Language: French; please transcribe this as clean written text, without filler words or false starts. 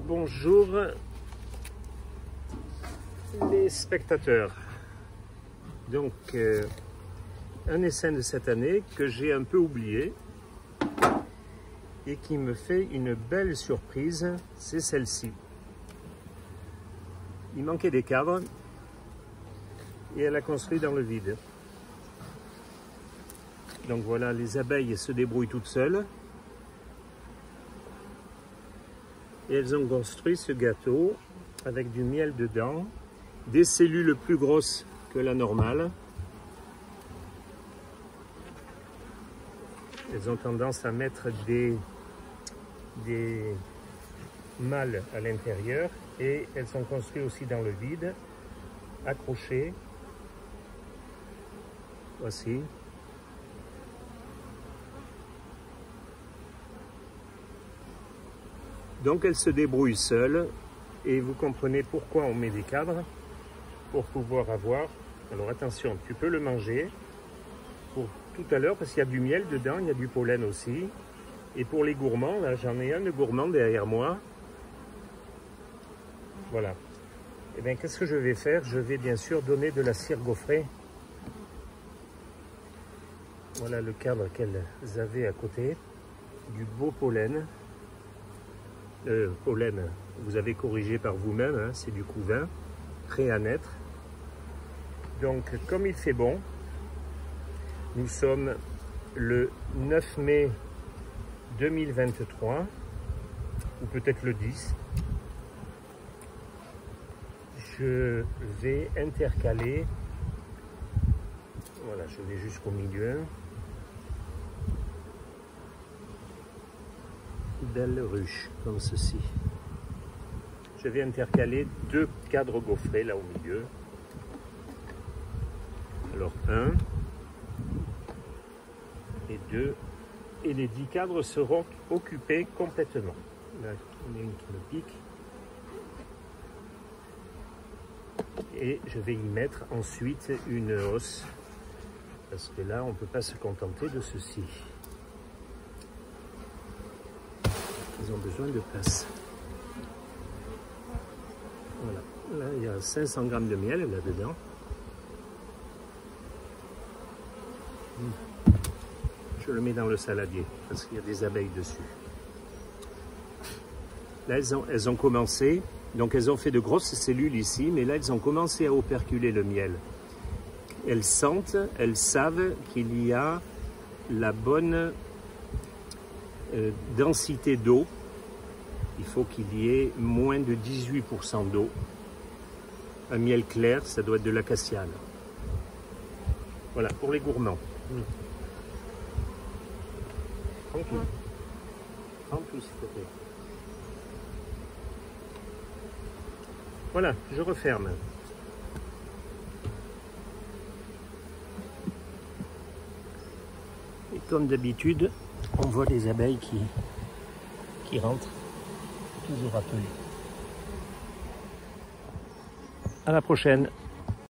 Bonjour les spectateurs. Donc un essaim de cette année que j'ai un peu oublié et qui me fait une belle surprise, c'est celle-ci. Il manquait des cadres et elle a construit dans le vide. Donc voilà, les abeilles se débrouillent toutes seules. Et elles ont construit ce gâteau avec du miel dedans, des cellules plus grosses que la normale. Elles ont tendance à mettre des mâles à l'intérieur et elles sont construites aussi dans le vide, accrochées. Voici. Donc elles se débrouillent seules et vous comprenez pourquoi on met des cadres pour pouvoir avoir. Alors attention, tu peux le manger pour tout à l'heure parce qu'il y a du miel dedans, il y a du pollen aussi. Et pour les gourmands, là j'en ai un de gourmand derrière moi. Voilà. Et bien qu'est-ce que je vais faire? Je vais bien sûr donner de la cire gaufrée. Voilà le cadre qu'elles avaient à côté, du beau pollen. Pollen, vous avez corrigé par vous-même, hein, c'est du couvain, prêt à naître. Donc, comme il fait bon, nous sommes le 9 mai 2023, ou peut-être le 10. Je vais intercaler, voilà, je vais jusqu'au milieu. Belle ruche comme ceci. Je vais intercaler deux cadres gaufrés là au milieu. Alors 1 et 2 et les 10 cadres seront occupés complètement. Là, on a une qui me pique. Et je vais y mettre ensuite une hausse parce que là on ne peut pas se contenter de ceci. Ils ont besoin de place. Voilà, là il y a 500 grammes de miel là-dedans. Je le mets dans le saladier parce qu'il y a des abeilles dessus. Là elles ont commencé, donc elles ont fait de grosses cellules ici, mais là elles ont commencé à operculer le miel. Elles sentent, elles savent qu'il y a la bonne densité d'eau. Il faut qu'il y ait moins de 18% d'eau. Un miel clair, ça doit être de l'acacia. Voilà, pour les gourmands. Prends tout. Prends tout, s'il te plaît. Voilà, je referme. Et comme d'habitude, on voit les abeilles qui rentrent, toujours appelées. À la prochaine.